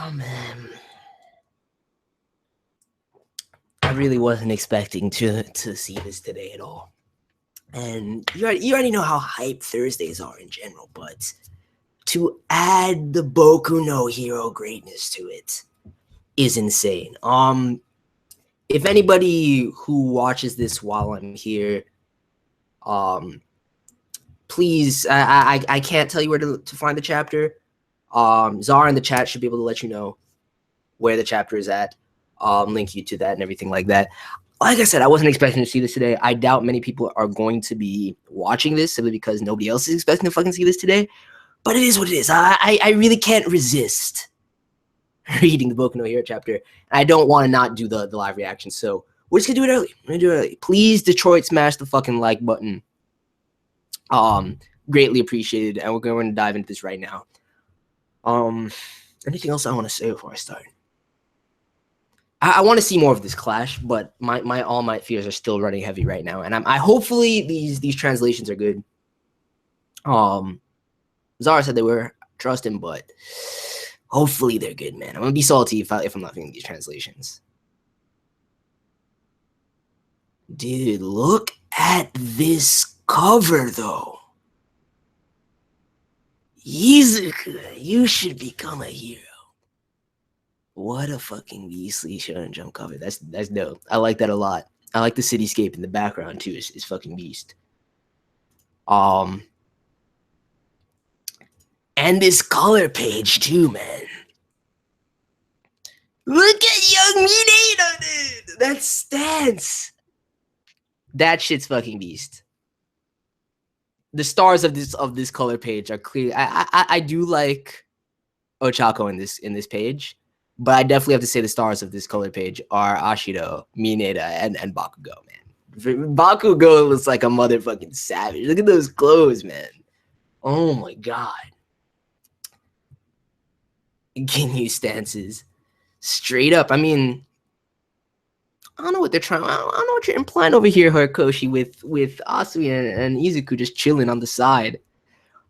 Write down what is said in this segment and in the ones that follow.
Oh man, I really wasn't expecting to see this today at all. And you already know how hype Thursdays are in general, but to add the Boku no Hero greatness to it is insane. If anybody who watches this while I'm here, please, I can't tell you where to find the chapter. Zara in the chat should be able to let you know where the chapter is at, link you to that and everything like that. Like I said, I wasn't expecting to see this today. I doubt many people are going to be watching this simply because nobody else is expecting to fucking see this today. But it is what it is. I really can't resist reading the Boku no Hero chapter. And I don't want to not do the live reaction. So we're just going to do it early. We're going to do it early. Please, Detroit, smash the fucking like button. Greatly appreciated. And we're going to dive into this right now. Anything else I want to say before I start? I want to see more of this clash, but my All Might fears are still running heavy right now, and I hopefully these translations are good. Zara said they were, trust him, but hopefully they're good, man. I'm gonna be salty if I'm not feeling these translations. Dude, look at this cover though. Izuku, you should become a hero. What a fucking beastly Shonen Jump cover. That's dope. I like that a lot. I like the cityscape in the background too. It's fucking beast. And this color page too, man. Look at young Minato, dude. That stance. That shit's fucking beast. The stars of this color page are clear. I do like Ochako in this page. But I definitely have to say the stars of this color page are Ashido, Mineta, and Bakugo, man. Bakugo looks like a motherfucking savage. Look at those clothes, man. Oh my god. Ginyu stances. Straight up. I mean, I don't know what they're trying. I don't know what you're implying over here, Horikoshi, with Asui and Izuku just chilling on the side.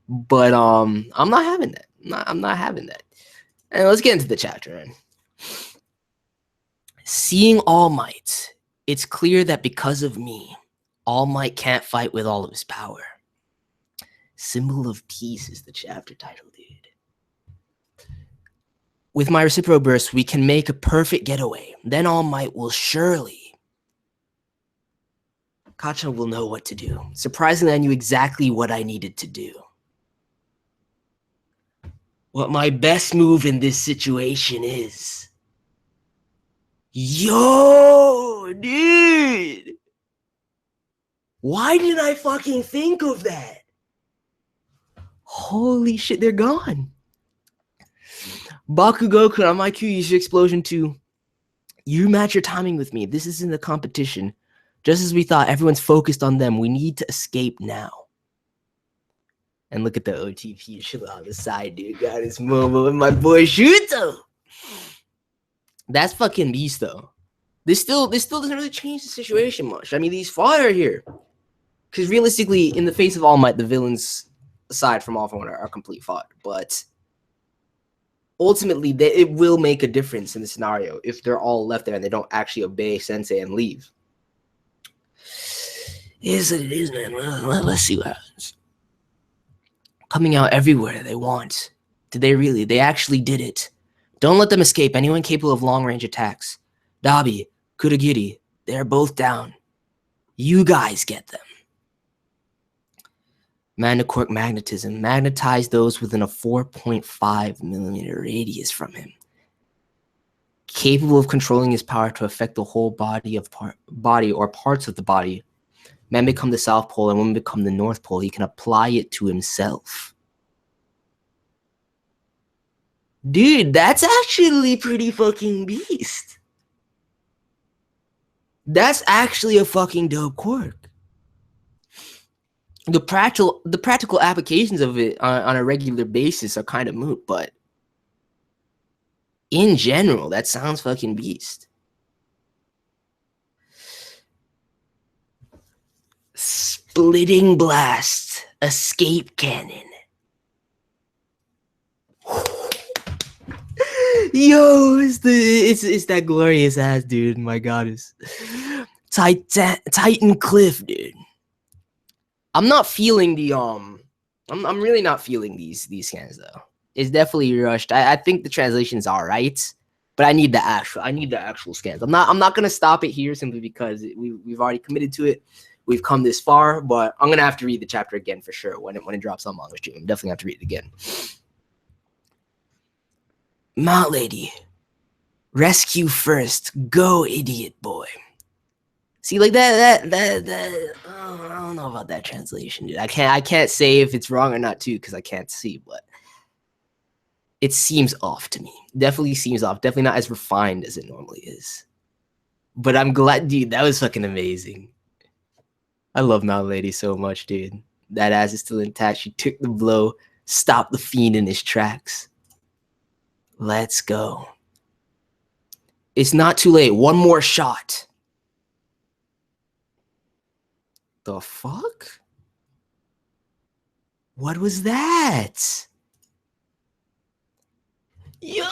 But I'm not having that. I'm not having that. And let's get into the chapter, man. Seeing All Might, it's clear that because of me, All Might can't fight with all of his power. Symbol of peace is the chapter title, dude. With my reciprocal burst, we can make a perfect getaway. Then All Might will surely. Kacha will know what to do. Surprisingly, I knew exactly what I needed to do. What my best move in this situation is. Yo, dude. Why didn't I fucking think of that? Holy shit, they're gone. Bakugo, on my Q, use your explosion too. You match your timing with me. This isn't a competition. Just as we thought, everyone's focused on them. We need to escape now. And look at the OTP shit on the side, dude. Got his Momo with my boy Shuto. That's fucking beast, though. This still doesn't really change the situation much. I mean, these fire here. Because realistically, in the face of All Might, the villains, aside from All For One, are complete fodder. But ultimately, it will make a difference in the scenario if they're all left there and they don't actually obey Sensei and leave. It is what it is, man. Well, let's see what happens. Coming out everywhere they want. Did they really? They actually did it. Don't let them escape. Anyone capable of long-range attacks. Dabi, Kurogiri, they're both down. You guys get them. Magnequark magnetism. Magnetize those within a 4.5 millimeter radius from him. Capable of controlling his power to affect the whole body or parts of the body. Men become the South Pole and women become the North Pole. He can apply it to himself. Dude, that's actually pretty fucking beast. That's actually a fucking dope quirk. The practical applications of it on a regular basis are kind of moot, but in general, that sounds fucking beast. Splitting blast, escape cannon. Yo, it's that glorious ass, dude. My goddess. Titan Cliff, dude. I'm not feeling the I'm really not feeling these scans though. It's definitely rushed. I think the translation's all right, but I need the actual scans. I'm not gonna stop it here simply because we've already committed to it. We've come this far, but I'm gonna have to read the chapter again for sure when it drops on Manga Stream. I'm definitely have to read it again. My lady, rescue first. Go, idiot boy. See, like that. Oh, I don't know about that translation, dude. I can't say if it's wrong or not too, because I can't see, but it seems off to me. Definitely seems off. Definitely not as refined as it normally is. But I'm glad, dude. That was fucking amazing. I love My Lady so much, dude. That ass is still intact. She took the blow, stopped the fiend in his tracks. Let's go. It's not too late. One more shot. The fuck? What was that? Yo,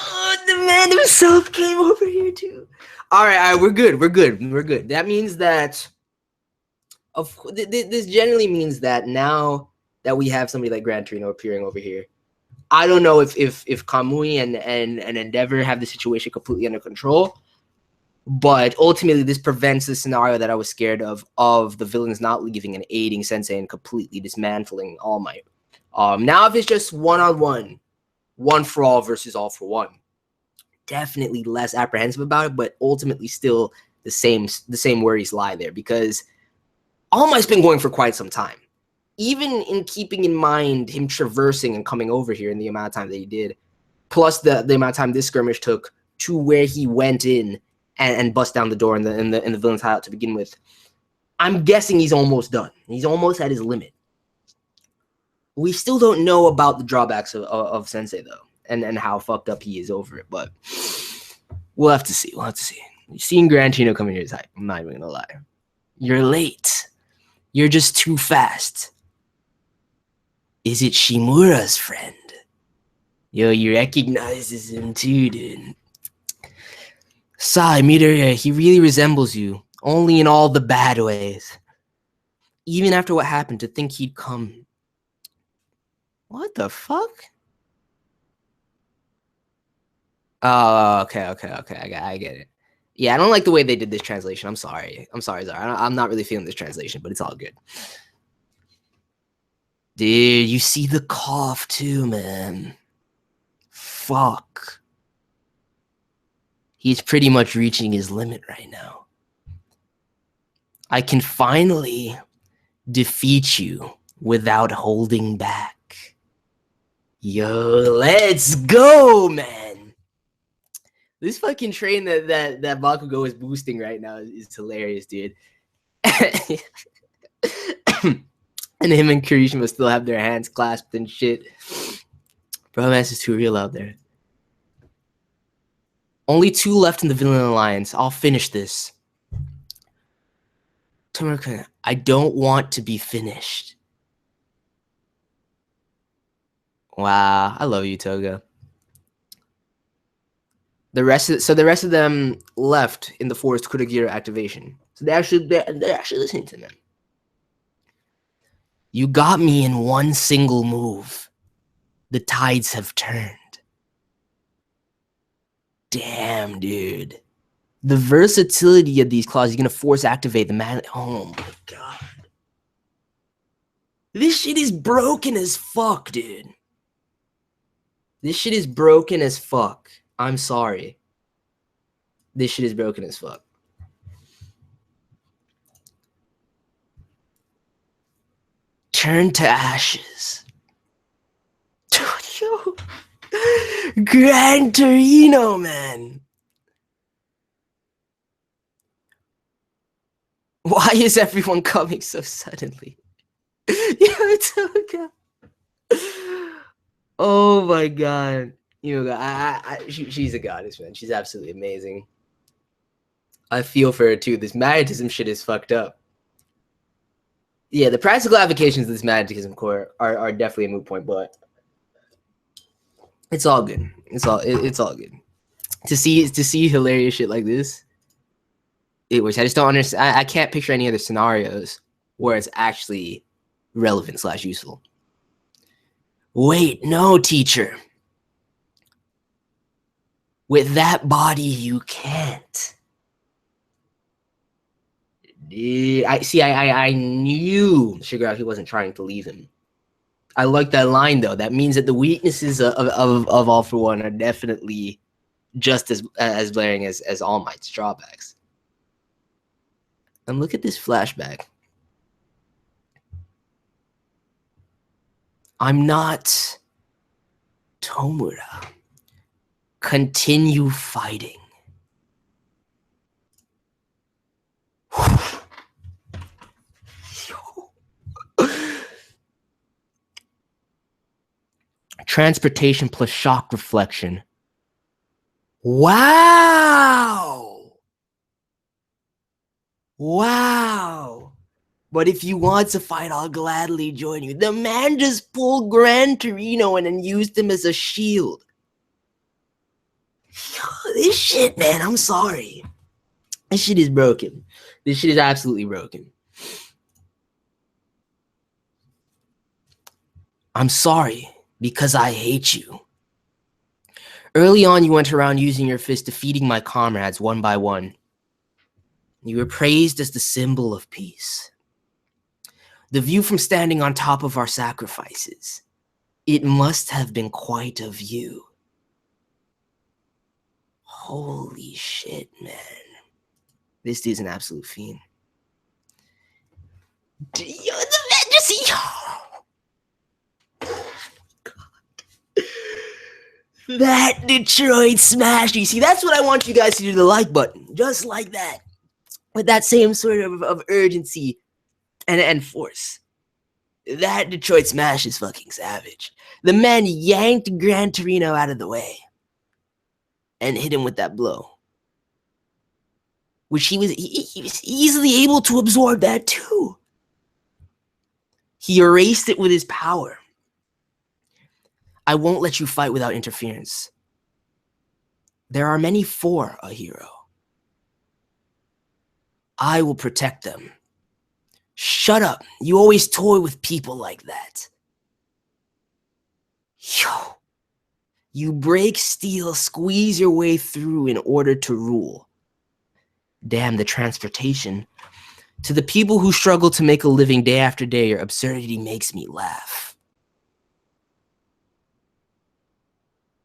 the man himself came over here too. All right, we're good. That means that this generally means that now that we have somebody like Gran Torino appearing over here, I don't know if Kamui and Endeavor have the situation completely under control, but ultimately this prevents the scenario that I was scared of the villains not leaving and aiding Sensei and completely dismantling All Might. Now if it's just one-on-one, one for all versus all for one, definitely less apprehensive about it, but ultimately still the same worries lie there because All Might's been going for quite some time. Even in keeping in mind him traversing and coming over here in the amount of time that he did, plus the amount of time this skirmish took to where he went in and bust down the door in the villain's hideout to begin with, I'm guessing he's almost done. He's almost at his limit. We still don't know about the drawbacks of Sensei though, and how fucked up he is over it, but we'll have to see. Seeing Gran Torino coming here is hype. I'm not even gonna lie. You're late. You're just too fast. Is it Shimura's friend? Yo, you recognizes him too, dude. Sai, Midoriya, he really resembles you, only in all the bad ways. Even after what happened, to think he'd come. What the fuck? Oh, okay, I get it. Yeah, I don't like the way they did this translation. I'm sorry, Zara. I'm not really feeling this translation, but it's all good. Dude, you see the cough too, man. Fuck. He's pretty much reaching his limit right now. I can finally defeat you without holding back. Yo, let's go, man. This fucking train that Bakugo is boosting right now is hilarious, dude. And him and Kirishima still have their hands clasped and shit. Bromance is too real out there. Only 2 left in the villain alliance. I'll finish this. Tomura, I don't want to be finished. Wow, I love you, Toga. The rest of them left in the forest Kuragira activation. So they're actually listening to them. You got me in one single move. The tides have turned. Damn, dude. The versatility of these claws, you're gonna force activate the man. Oh my god. This shit is broken as fuck, dude. This shit is broken as fuck. I'm sorry. This shit is broken as fuck. Turn to ashes. Yo. Gran Torino, man. Why is everyone coming so suddenly? Yo, Toga. Oh my god. She's a goddess, man. She's absolutely amazing. I feel for her too. This magnetism shit is fucked up. Yeah, the practical applications of this magnetism core are definitely a moot point, but it's all good. It's all good. To see hilarious shit like this, it works. I just don't understand. I can't picture any other scenarios where it's actually relevant / useful. Wait, no, teacher. With that body, you can't. I knew Shigaraki wasn't trying to leave him. I like that line though. That means that the weaknesses of All for One are definitely just as blaring as All Might's drawbacks. And look at this flashback. I'm not Tomura. Continue fighting. Transportation plus shock reflection. Wow. Wow. But if you want to fight, I'll gladly join you. The man just pulled Gran Torino and then used him as a shield. Yo, this shit, man, I'm sorry. This shit is broken. This shit is absolutely broken. I'm sorry because I hate you. Early on, you went around using your fist, defeating my comrades one by one. You were praised as the symbol of peace. The view from standing on top of our sacrifices. It must have been quite a view. Holy shit, man. This dude's an absolute fiend. That Detroit smash. You see, that's what I want you guys to do, the like button. Just like that. With that same sort of urgency and force. That Detroit smash is fucking savage. The man yanked Gran Torino out of the way and hit him with that blow. Which he was easily able to absorb that too. He erased it with his power. I won't let you fight without interference. There are many for a hero. I will protect them. Shut up. You always toy with people like that. Yo. You break steel, squeeze your way through in order to rule. Damn, the transportation. To the people who struggle to make a living day after day, your absurdity makes me laugh.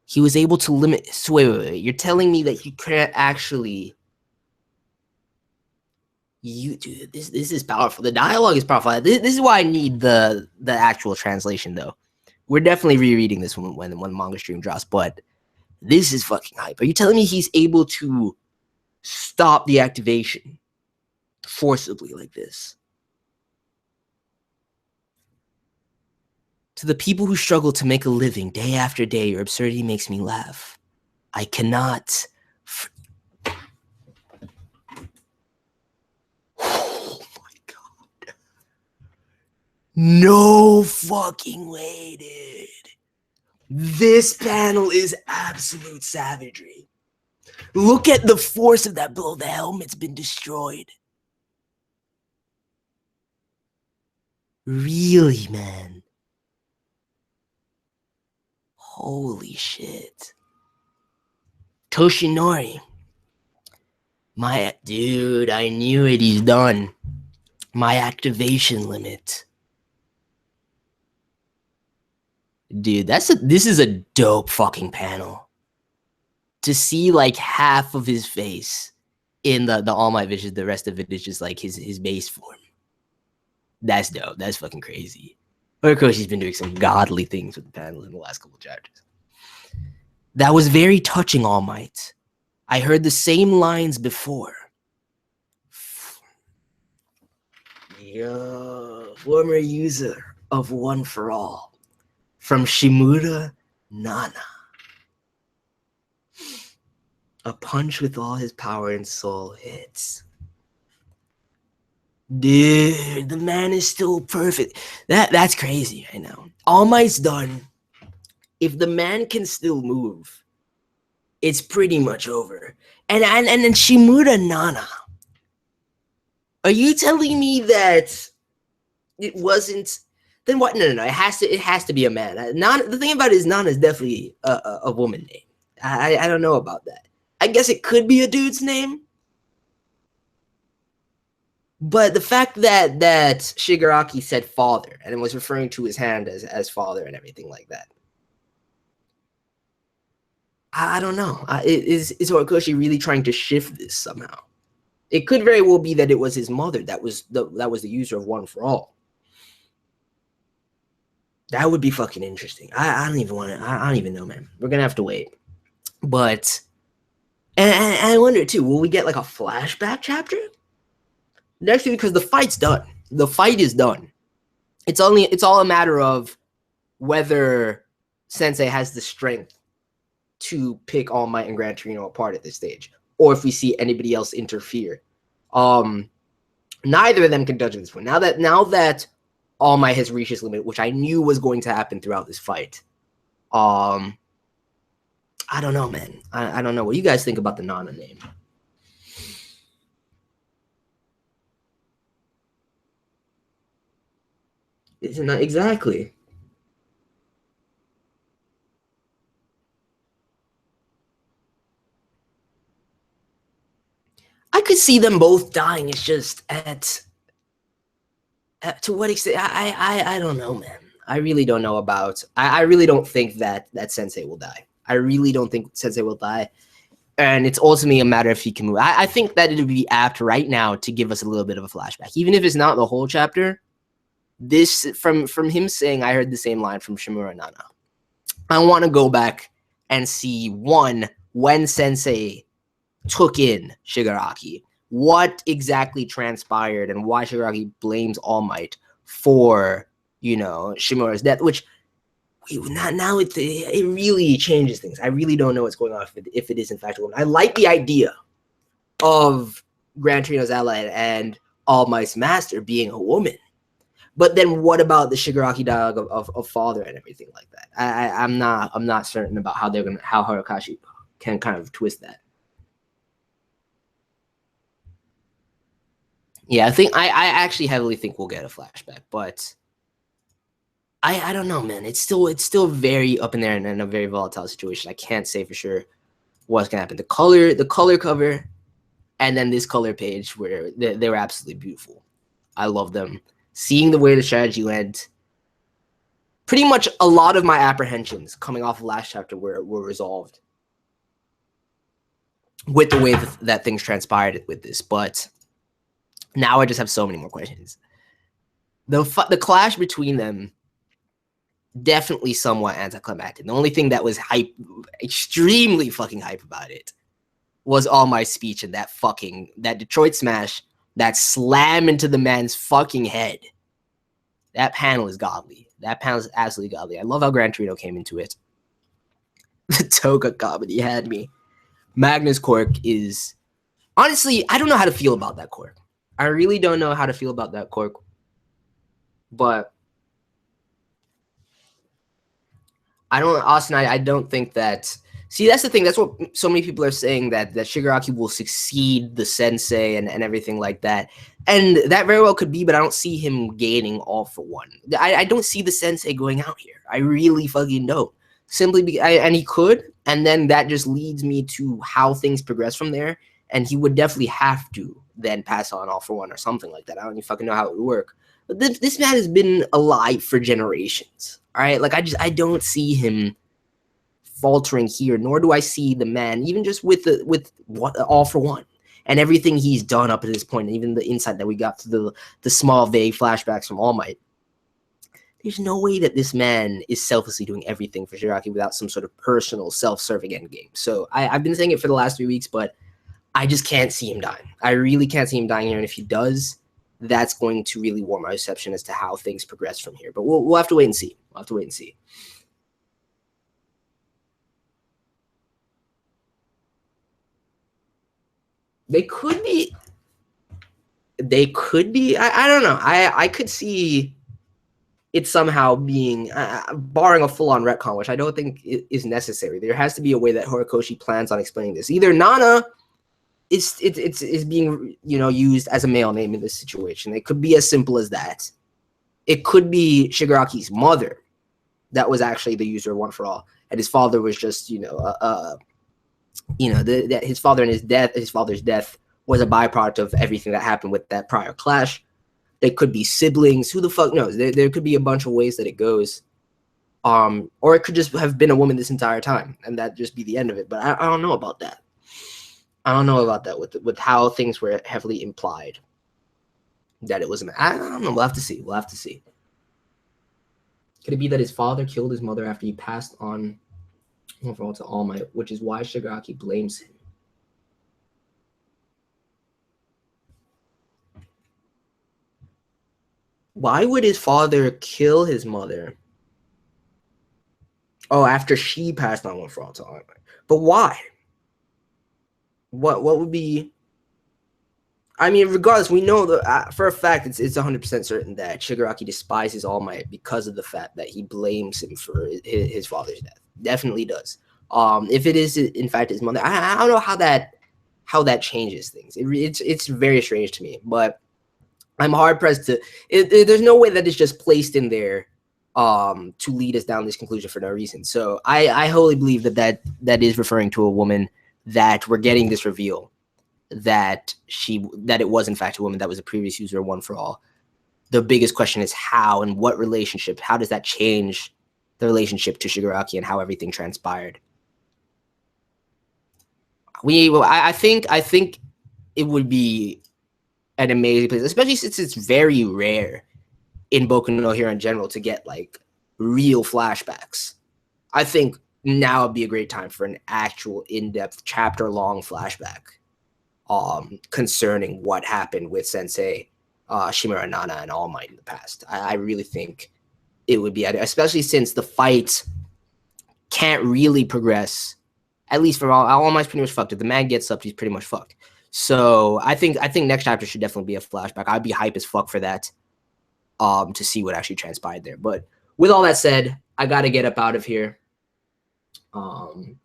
He was able to limit... So wait. You're telling me that he can't actually... Dude, this is powerful. The dialogue is powerful. This is why I need the actual translation, though. We're definitely rereading this when the manga stream drops, but this is fucking hype. Are you telling me he's able to stop the activation forcibly like this? To the people who struggle to make a living day after day, your absurdity makes me laugh. I cannot... No fucking way, dude. This panel is absolute savagery. Look at the force of that blow. The helmet's been destroyed. Really, man. Holy shit. Toshinori. Dude, I knew it. He's done. My activation limit. Dude, this is a dope fucking panel. To see like half of his face in the All Might vision, the rest of it is just like his base form. That's dope. That's fucking crazy. Horikoshi's been doing some godly things with the panels in the last couple chapters. That was very touching, All Might. I heard the same lines before. Yo, former user of One for All. From SHIMURA, Nana. A punch with all his power and soul hits. Dude, the man is still perfect. That's crazy right now. All Might's done. If the man can still move, it's pretty much over. And then Shimura Nana. Are you telling me that it wasn't? Then what? No. It has to be a man. Nana, the thing about it is Nana is definitely a woman name. I don't know about that. I guess it could be a dude's name. But the fact that Shigaraki said father and was referring to his hand as father and everything like that. I don't know. Is Horikoshi really trying to shift this somehow? It could very well be that it was his mother that was the user of One for All. That would be fucking interesting. I don't even want to. I don't even know, man. We're gonna have to wait. But and I wonder too. Will we get like a flashback chapter next week? Because the fight's done. The fight is done. It's all a matter of whether Sensei has the strength to pick All Might and Gran Torino apart at this stage, or if we see anybody else interfere. Neither of them can judge at this point. Now that All Might has reached his limit, which I knew was going to happen throughout this fight. I don't know, man. I don't know. What do you guys think about the Nana name? Isn't that exactly? I could see them both dying. It's just to what extent? I don't know, man. I really don't know about. I really don't think that Sensei will die. I really don't think Sensei will die, and it's ultimately a matter if he can move. I think that it would be apt right now to give us a little bit of a flashback, even if it's not the whole chapter. This from him saying, I heard the same line from Shimura Nana. I want to go back and see when Sensei took in Shigaraki, what exactly transpired and why Shigaraki blames All Might for, Shimura's death, which now it really changes things. I really don't know what's going on if it is in fact a woman. I like the idea of Gran Torino's ally and All Might's master being a woman. But then what about the Shigaraki dialogue of father and everything like that? I'm not certain about how Horikoshi can kind of twist that. Yeah, I actually heavily think we'll get a flashback, but I don't know, man. It's still very up in there and a very volatile situation. I can't say for sure what's gonna happen. The color cover, and then this color page where they were absolutely beautiful. I love them. Seeing the way the strategy went, pretty much a lot of my apprehensions coming off of last chapter were resolved with the way that things transpired with this. But now I just have so many more questions. The clash between them, definitely somewhat anticlimactic. The only thing that was extremely fucking hype about it was All Might's speech and that Detroit smash, that slam into the man's fucking head. That panel is godly. That panel is absolutely godly. I love how Gran Torino came into it. The Toga comedy had me. MAGNE'S quirk is... Honestly, I don't know how to feel about that quirk. I really don't know how to feel about that quirk. But... I don't think that... See, that's the thing. That's what so many people are saying, that Shigaraki will succeed the Sensei and everything like that. And that very well could be, but I don't see him gaining All for One. I don't see the Sensei going out here. I really fucking don't. And he could, and then that just leads me to how things progress from there. And he would definitely have to then pass on All for One or something like that. I don't even fucking know how it would work. But this man has been alive for generations. All right? Like, I don't see him faltering here, nor do I see the man, even just with All for One and everything he's done up to this point, and even the insight that we got to the small vague flashbacks from All Might. There's no way that this man is selflessly doing everything for Shigaraki without some sort of personal self-serving endgame. So I've been saying it for the last 3 weeks, but I just can't see him dying. I really can't see him dying here, and if he does, that's going to really warm my reception as to how things progress from here. But we'll have to wait and see. We'll have to wait and see. They could be. I don't know. I could see it's somehow being barring a full-on retcon, which I don't think is necessary. There has to be a way that Horikoshi plans on explaining this. Either Nana is being, you know, used as a male name in this situation. It could be as simple as that. It could be Shigaraki's mother that was actually the user one for all, and his father was just, you know, his father and his father's death was a byproduct of everything that happened with that prior clash. They could be siblings. Who the fuck knows? There could be a bunch of ways that it goes. Or it could just have been a woman this entire time, and that just be the end of it. But I don't know about that. I don't know about that with how things were heavily implied that it was a man. I don't know. We'll have to see. We'll have to see. Could it be that his father killed his mother after he passed on overall to All Might, which is why Shigaraki blames him? Why would his father kill his mother? Oh, after she passed on one for all to All Might. But why? What would be? I mean, regardless, we know that for a fact it's 100% certain that Shigaraki despises All Might because of the fact that he blames him for his father's death. Definitely does. If it is in fact his mother, I don't know how that changes things. It's very strange to me, but I'm hard pressed to. There's no way that it's just placed in there to lead us down this conclusion for no reason. So I wholly believe that is referring to a woman, that we're getting this reveal that it was in fact a woman that was a previous user of One for All. The biggest question is how and what relationship, how does that change the relationship to Shigaraki and how everything transpired? I think it would be an amazing place, especially since it's very rare in Boku no Hero in general to get like real flashbacks. I think now would be a great time for an actual in-depth chapter-long flashback concerning what happened with Sensei, Shimura, Nana, and All Might in the past. I really think it would be, especially since the fight can't really progress, at least for All Might's pretty much fucked. If the man gets up, he's pretty much fucked. So I think next chapter should definitely be a flashback. I'd be hype as fuck for that, to see what actually transpired there. But with all that said, I gotta get up out of here. Getting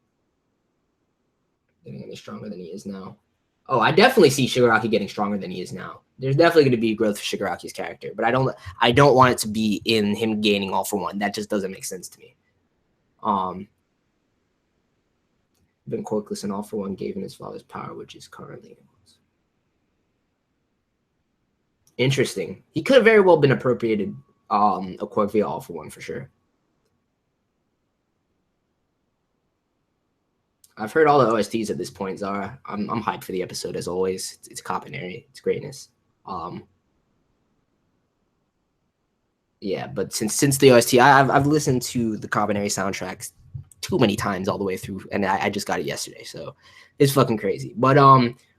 any stronger than he is now. Oh, I definitely see Shigaraki getting stronger than he is now. There's definitely going to be growth for Shigaraki's character, but I don't want it to be in him gaining All for One. That just doesn't make sense to me. Been quirkless and All for One gave him his father's power, which is currently interesting. He could have very well been appropriated a quirk via All for One for sure. I've heard all the OSTs at this point, Zara. I'm hyped for the episode as always. It's competenary. It's greatness. Yeah, but since the OST, I've listened to the competenary soundtracks too many times all the way through, and I just got it yesterday, so it's fucking crazy. But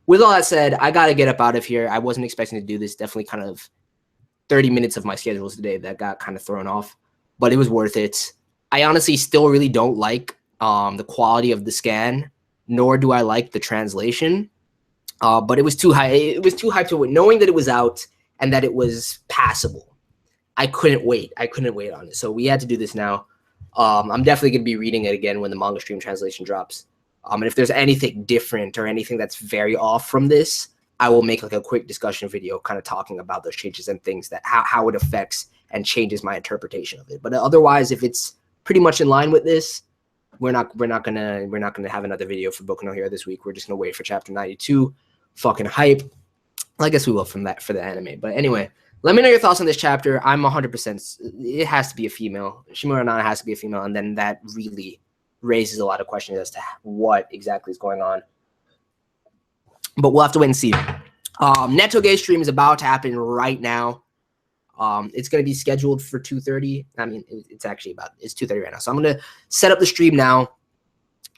with all that said, I gotta get up out of here. I wasn't expecting to do this. Definitely kind of 30 minutes of my schedule today that got kind of thrown off, but it was worth it. I honestly still really don't like the quality of the scan, nor do I like the translation. But it was too high. It was too high to wait. Knowing that it was out and that it was passable, I couldn't wait. I couldn't wait on it. So we had to do this now. I'm definitely going to be reading it again when the manga stream translation drops. And if there's anything different or anything that's very off from this, I will make like a quick discussion video kind of talking about those changes and things that how it affects and changes my interpretation of it. But otherwise, if it's pretty much in line with this, we're not gonna have another video for Boku no Hero this week. We're just gonna wait for chapter 92. Fucking hype. I guess we will for the anime. But anyway, let me know your thoughts on this chapter. I'm 100%. It has to be a female. Shimura Nana has to be a female, and then that really raises a lot of questions as to what exactly is going on. But we'll have to wait and see. TOGA stream is about to happen right now. It's going to be scheduled for 2:30. I mean, it's 2:30 right now. So I'm going to set up the stream now.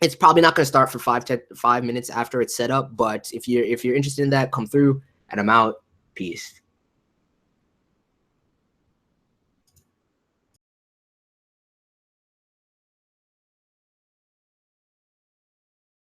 It's probably not going to start for 5 minutes after it's set up. But if you're interested in that, come through, and I'm out. Peace.